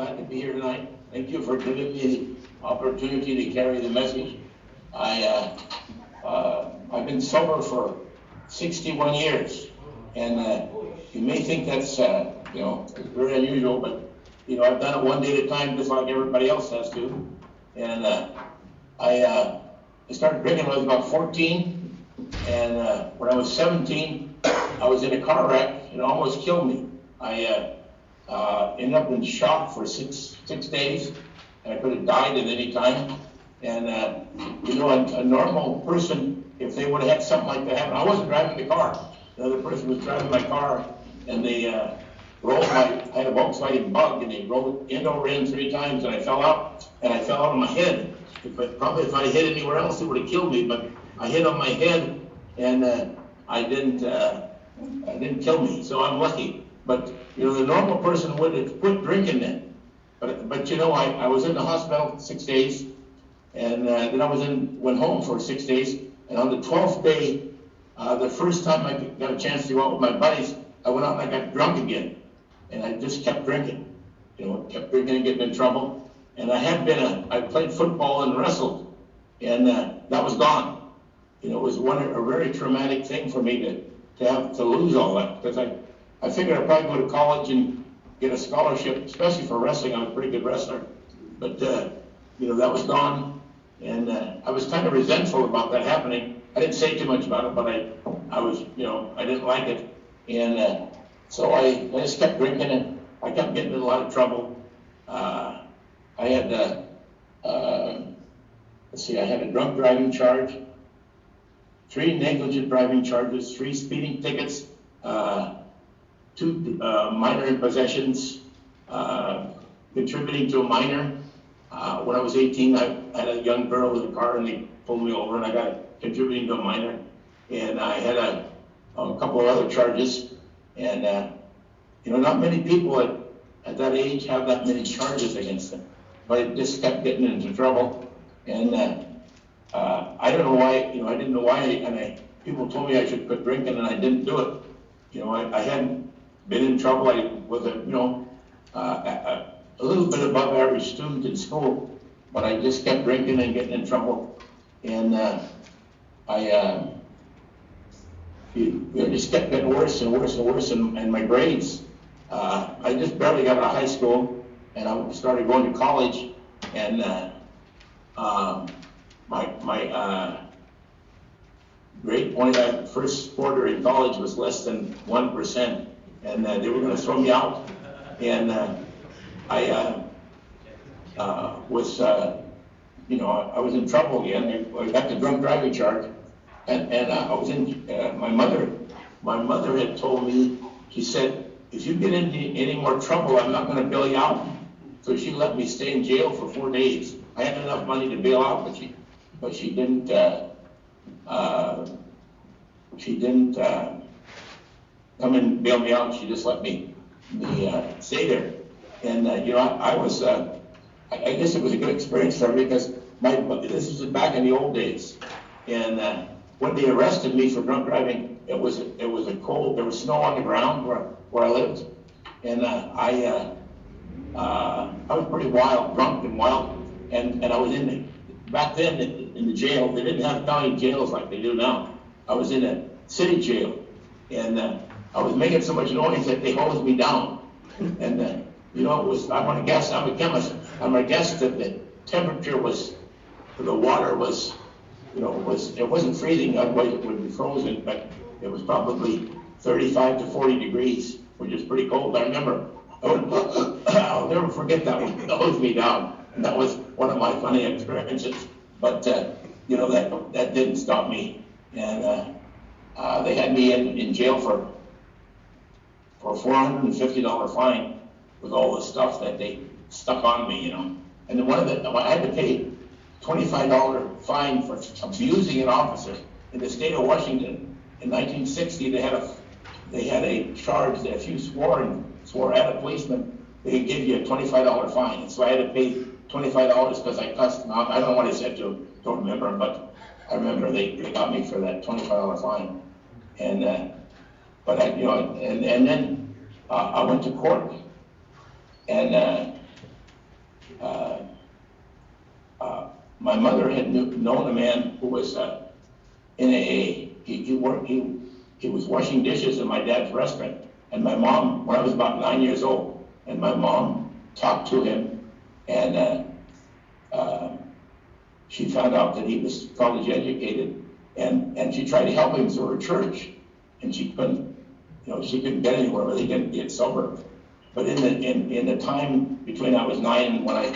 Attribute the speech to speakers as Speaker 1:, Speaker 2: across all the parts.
Speaker 1: glad to be here tonight. Thank you for giving me the opportunity to carry the message. I've been sober for 61 years, and you may think that's very unusual, but I've done it one day at a time, just like everybody else has to. And I started drinking when I was about 14, and when I was 17, I was in a car wreck. It almost killed me. I ended up in shock for six days, and I could have died at any time. And a normal person, if they would have had something like that happen, I wasn't driving the car. The other person was driving my car, and they I had a Volkswagen Bug, and they rolled end over end 3 times, and I fell out on my head. If I hit anywhere else, it would have killed me, but I hit on my head, and I didn't kill me, so I'm lucky. But the normal person would have quit drinking then. But I was in the hospital 6 days, and then I went home for 6 days. And on the 12th day, the first time I got a chance to go out with my buddies, I went out and I got drunk again. And I just kept drinking, kept drinking and getting in trouble. And I played football and wrestled, and that was gone. It was a very traumatic thing for me to lose all that, because I figured I'd probably go to college and get a scholarship, especially for wrestling. I'm a pretty good wrestler, but that was gone, and I was kind of resentful about that happening. I didn't say too much about it, but I was, I didn't like it, and so I just kept drinking, and I kept getting in a lot of trouble. I had a drunk driving charge, 3 negligent driving charges, 3 speeding tickets, 2 minor possessions, contributing to a minor. When I was 18, I had a young girl in the car, and they pulled me over, and I got contributing to a minor. And I had a couple of other charges. And not many people at that age have that many charges against them. But it just kept getting into trouble. And I don't know why. I didn't know why. And people told me I should quit drinking, and I didn't do it. I hadn't been in trouble. I was a little bit above average student in school, but I just kept drinking and getting in trouble, and it just kept getting worse and worse and worse. And my grades, I just barely got out of high school, and I started going to college, and my grade point at first quarter in college was less than 1%, and they were going to throw me out. And I was in trouble again. I got the drunk driving charge, and I was in. My mother had told me. She said, "If you get into any more trouble, I'm not going to bail you out." So she let me stay in jail for 4 days. I had enough money to bail out, but she didn't. She didn't come and bail me out. She just let me stay there. And I was. I guess it was a good experience for me, because this was back in the old days. And when they arrested me for drunk driving, it was a cold. There was snow on the ground where I lived, and I was pretty drunk and wild, and I was back then in the jail. They didn't have county jails like they do now. I was in a city jail, and I was making so much noise that they hosed me down. And it was. I'm a guess. I'm a chemist. I'm a guess that the temperature for the water was, it wasn't freezing. Otherwise, it would be frozen. But it was probably 35 to 40 degrees, which is pretty cold. I remember. I'll never forget that one. It hosed me down. And that was one of my funny experiences. But that didn't stop me. And they had me in jail for a $450 fine with all the stuff that they stuck on me, And then I had to pay $25 fine for abusing an officer. In the state of Washington, in 1960, they had a charge that if you swore at a policeman, they could give you a $25 fine. And so I had to pay $25 because I cussed them out. I don't know what I said to them, don't remember, but I remember they got me for that $25 fine. And then I went to court, and my mother had known a man who was in AA. He was washing dishes in my dad's restaurant. And my mom, when I was about 9 years old, and my mom talked to him, and she found out that he was college educated, and she tried to help him through her church, and she couldn't get anywhere where they could get sober. But in the time between I was 9 and when I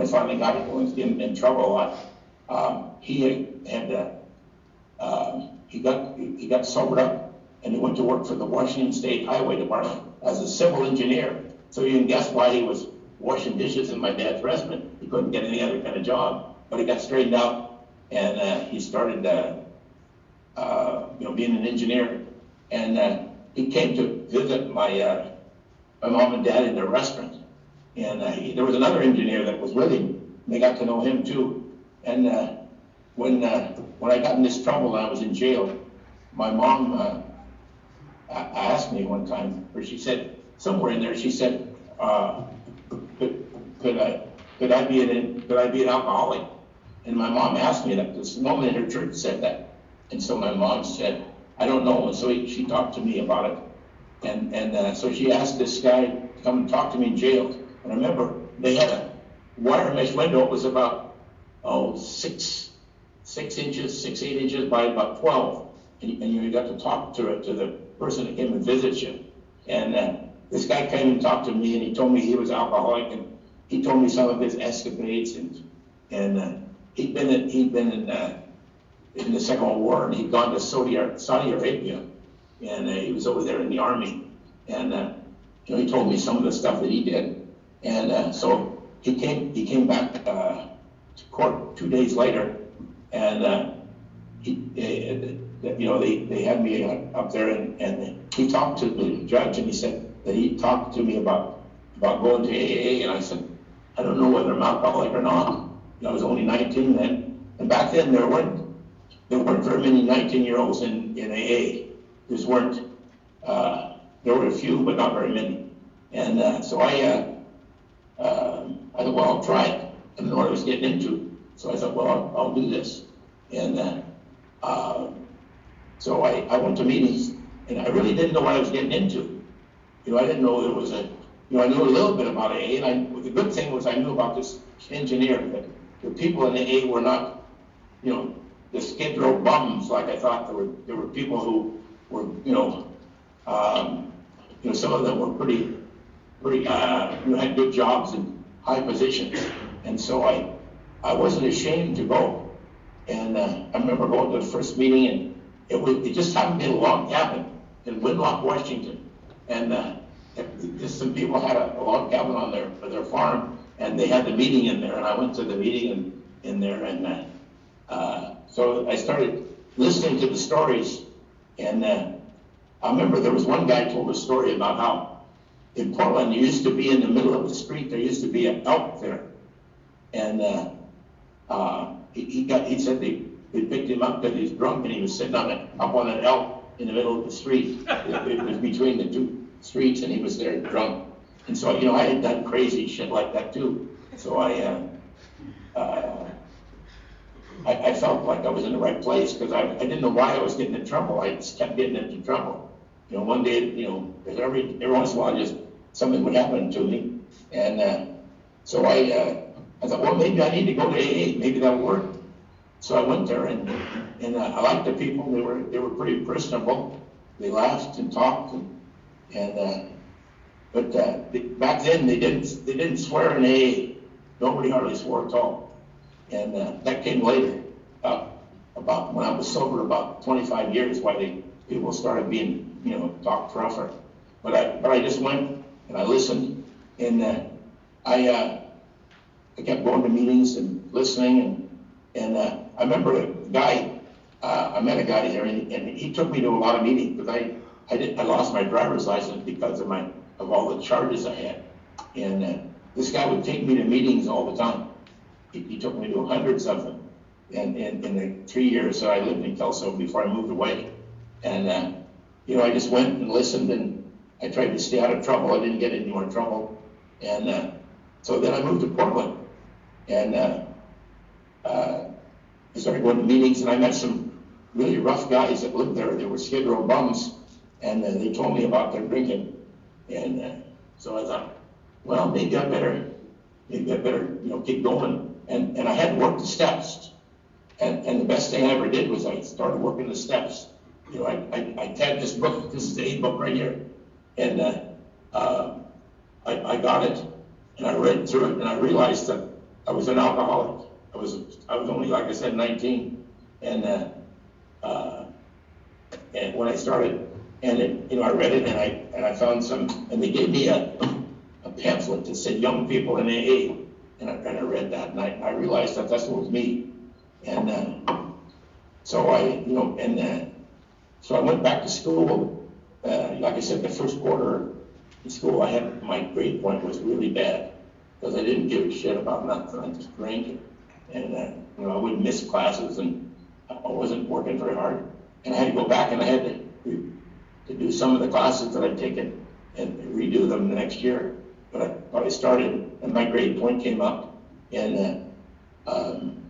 Speaker 1: finally got in trouble a lot, he got sobered up, and he went to work for the Washington State Highway Department as a civil engineer. So you can guess why he was washing dishes in my dad's restaurant. He couldn't get any other kind of job, but he got straightened out, and he started being an engineer. And he came to visit my mom and dad in their restaurant. And there was another engineer that was with him, and they got to know him too. And when I got in this trouble and I was in jail, my mom asked me one time, or she said, somewhere in there, she said, could I be an alcoholic? And my mom asked me that, because no one in her church said that. And so my mom said, I don't know. And so she talked to me about it. And so she asked this guy to come and talk to me in jail. And I remember they had a wire mesh window. It was about 6 inches, 8 inches by about 12. And you got to talk to the person that came and visit you. And this guy came and talked to me, and he told me he was alcoholic, and he told me some of his escapades, and he'd been in the Second World War, and he'd gone to Saudi Arabia, and he was over there in the army, and he told me some of the stuff that he did, and so he came back to court 2 days later, and they had me up there, and he talked to the judge, and he said that he talked to me about going to AA, and I said, I don't know whether I'm alcoholic or not. I was only 19 then, and back then there weren't very many 19-year-olds in AA. There were a few, but not very many. And so I thought, well, I'll try it. I didn't know what I was getting into, so I thought, well, I'll do this. And so I went to meetings, and I really didn't know what I was getting into. I didn't know there was I knew a little bit about AA, and the good thing was I knew about this engineer, that the people in AA were not, the Skid Row bums like I thought. There were people who were, some of them were pretty, had good jobs and high positions, and so I wasn't ashamed to go. And I remember going to the first meeting, and it just happened to be a log cabin in Winlock, Washington. And just some people had a log cabin on their farm, and they had the meeting in there, and I went to the meeting in there, and so I started listening to the stories, and I remember there was one guy told a story about how in Portland, there used to be in the middle of the street, there used to be an elk there, and he said they picked him up because he's drunk, and he was sitting up on an elk in the middle of the street. It was between the two streets, and he was there drunk. And so, I had done crazy shit like that too. So I felt like I was in the right place, because I didn't know why I was getting in trouble. I just kept getting into trouble. One day, every once in a while, just something would happen to me. And so I thought, well, maybe I need to go to AA. Maybe that'll work. So I went there, and I liked the people. They were pretty personable. They laughed and talked, but back then they didn't swear in AA. Nobody hardly swore at all. And that came later, about when I was sober, about 25 years, why people started being, talked rougher. But I just went and I listened, and I kept going to meetings and listening, and I remember a guy, I met a guy there, and he took me to a lot of meetings, because I lost my driver's license because of all the charges I had, and this guy would take me to meetings all the time. He took me to hundreds of them, and in the 3 years that I lived in Kelso before I moved away, and I just went and listened, and I tried to stay out of trouble. I didn't get any more trouble, and so then I moved to Portland, and I started going to meetings, and I met some really rough guys that lived there. They were Skid Row bums, and they told me about their drinking. And so I thought, well, maybe I better, keep going. And I had worked the steps. And the best thing I ever did was I started working the steps. I had this book. This is the 8 book right here. And I got it, and I read through it, and I realized that I was an alcoholic. I was only, like I said, 19. And when I started, I read it, and I found some, and they gave me a pamphlet that said "Young People in AA," and I read that, and I realized that that's what was me. And so I went back to school. Like I said, the first quarter in school, my grade point was really bad because I didn't give a shit about nothing. I just drank, and I would miss classes, and I wasn't working very hard. And I had to go back, and I had to do some of the classes that I'd taken and redo them the next year. But I started, and my grade point came up, and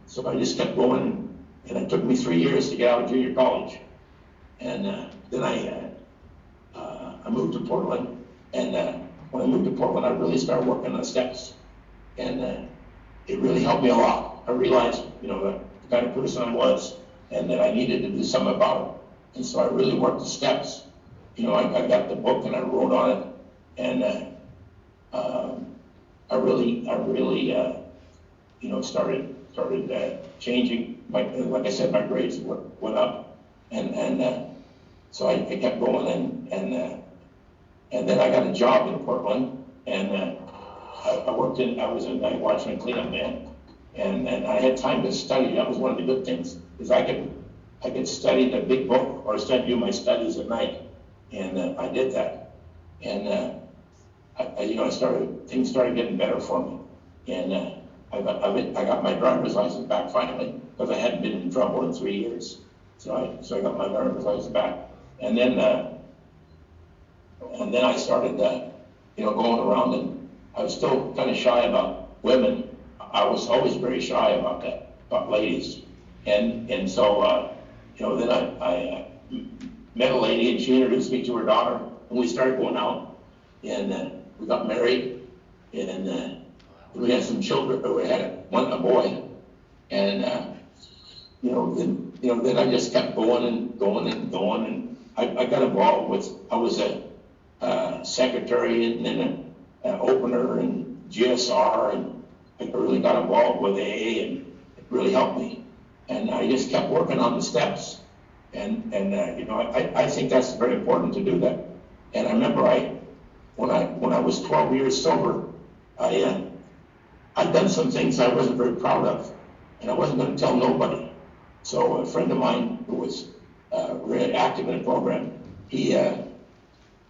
Speaker 1: so I just kept going, and it took me 3 years to get out of junior college. And then I moved to Portland, and when I moved to Portland, I really started working on the steps, and it really helped me a lot. I realized, the kind of person I was, and that I needed to do something about it. And so I really worked the steps. I got the book and I wrote on it, and I really started changing. Like I said, my grades went up, and so I kept going, and then I got a job in Portland, and I was a night watchman cleanup man, and I had time to study. That was one of the good things, because I could study the big book or do my studies at night, and I did that, and things started getting better for me, and I got my driver's license back finally, because I hadn't been in trouble in 3 years, so I got my driver's license back, and then I started going around, and I was still kind of shy about women. I was always very shy about that, about ladies, and so then I met a lady, and she introduced me to her daughter, and we started going out, and we got married, and we had some children. We had a boy, and then I just kept going and going and going, and I got involved with. I was a secretary, and then an opener, and GSR, and I really got involved with AA, and it really helped me. And I just kept working on the steps, and I think that's very important to do that. And I remember when I was 12 years sober, I'd done some things I wasn't very proud of, and I wasn't going to tell nobody. So a friend of mine who was really active in the program, he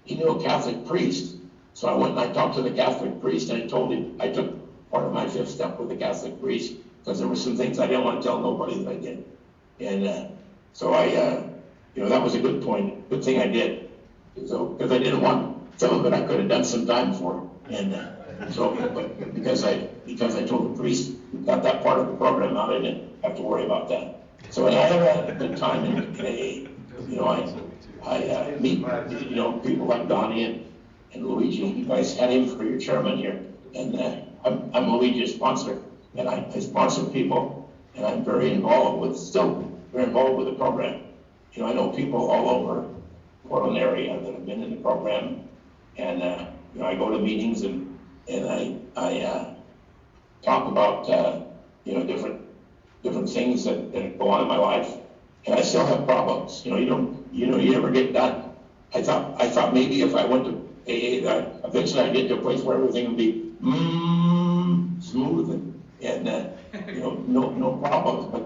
Speaker 1: knew a Catholic priest. So I went and I talked to the Catholic priest, and I told him I took part of my 5th step with the Catholic priest, because there were some things I didn't want to tell nobody that I did. And so that was a good thing I did. So, because I didn't want some of it, I could have done some time for. And but because I told the priest, got that part of the program out, I didn't have to worry about that. So I had a good time in AA. I meet people like Donnie and Luigi. You guys had him for your chairman here, and I'm Luigi's sponsor, and I sponsor people, and I'm still very involved with the program. I know people all over the Portland area that have been in the program, and I go to meetings and I talk about different things that go on in my life, and I still have problems. You never get done. I thought maybe if I went to AA, that eventually I'd get to a place where everything would be smooth and no problems. But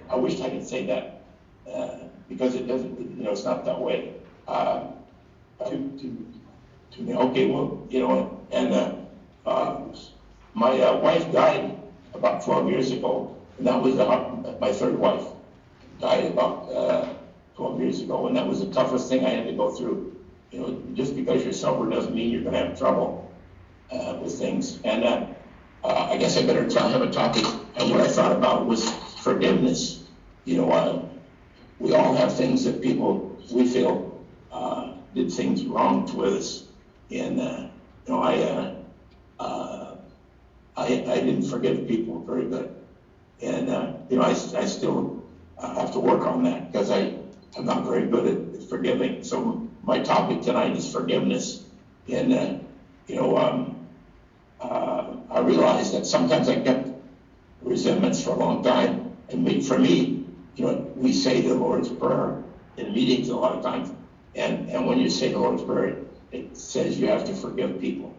Speaker 1: I wish I could say that because it doesn't. It's not that way. Okay, well, and my wife died about 12 years ago, and that was my 3rd wife died about 12 years ago, and that was the toughest thing I had to go through. Just because you're sober doesn't mean you're going to have trouble with things. And I guess I better have a topic. And what I thought about was forgiveness. You know, we all have things that people, we feel, did things wrong with us. And, you know, I didn't forgive people very good. And, you know, I still have to work on that because I'm not very good at forgiving. So my topic tonight is forgiveness. And, you know, I realized that sometimes I kept resentments for a long time. And for me, you know, we say the Lord's Prayer in meetings a lot of times. And when you say the Lord's Prayer, it says you have to forgive people.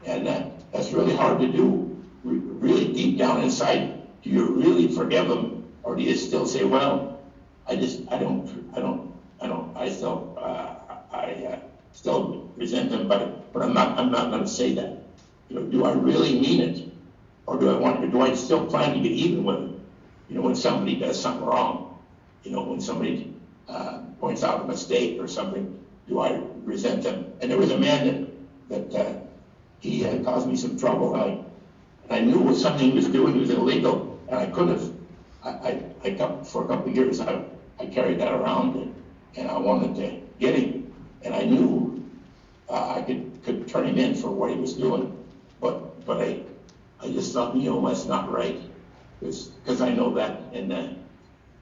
Speaker 1: And that's really hard to do. Really deep down inside, do you really forgive them? Or do you still say, well, I still resent them, but I'm not going to say that. You know, do I really mean it? Or do I still plan to get even with them? You know, when somebody does something wrong, you know, when somebody points out a mistake or something, do I resent them? And there was a man that he had caused me some trouble. I knew what something he was doing was illegal, and I couldn't have. For a couple of years, I carried that around, and I wanted to get him, and I knew I could turn him in for what he was doing, but I just thought, you know, that's not right, because I know that, and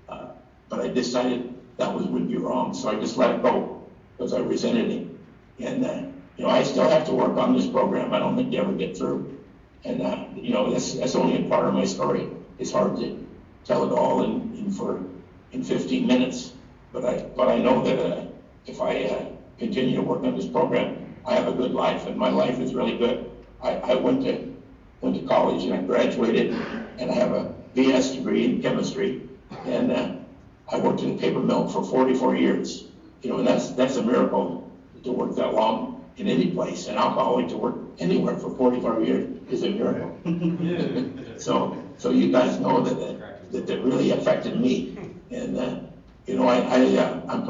Speaker 1: but I decided that would be wrong, so I just let it go because I resented him, and you know, I still have to work on this program. I don't think you ever get through. And you know, that's only a part of my story. It's hard to tell it all in 15 minutes. But I know that if I continue to work on this program, I have a good life, and my life is really good. I went to college and I graduated, and I have a BS degree in chemistry, and I worked in a paper mill for 44 years. You know, and that's a miracle to work that long in any place, and alcoholic to work anywhere for 45 years is a miracle. So you guys know that really affected me, and you know, I'm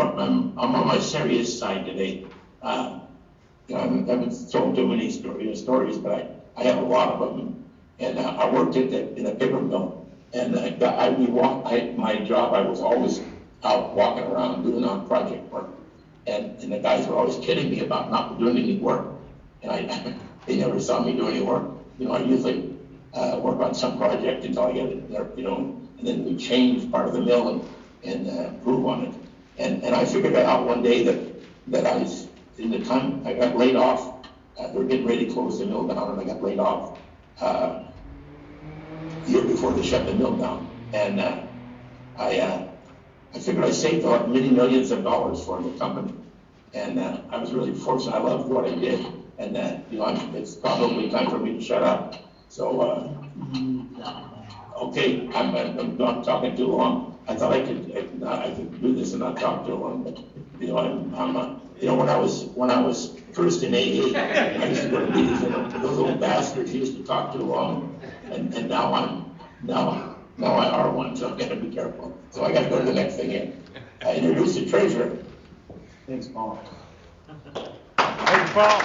Speaker 1: on my serious side today. You know, I haven't told too many stories, but I have a lot of them. And I worked in a paper mill, and my job, I was always out walking around doing on project work. And the guys were always kidding me about not doing any work. And they never saw me do any work. You know, I usually work on some project until I get it there, you know, and then we change part of the mill and improve on it. And I figured out one day that I was, in the time I got laid off, they were getting ready to close the mill down, and I got laid off the year before they shut the mill down. And I figured I saved many millions of dollars for the company, and I was really fortunate. I loved what I did, and you know, it's probably time for me to shut up. So, okay, I'm not talking too long. I thought I could do this and not talk too long, but you know, I'm you know, when I was first in AA, I used to go to meetings, and those little bastards used to talk too long, and now I are one, so I've got to be careful. So I got to go to the next thing here. Introduce the treasurer.
Speaker 2: Thanks, Paul. Thanks, Paul.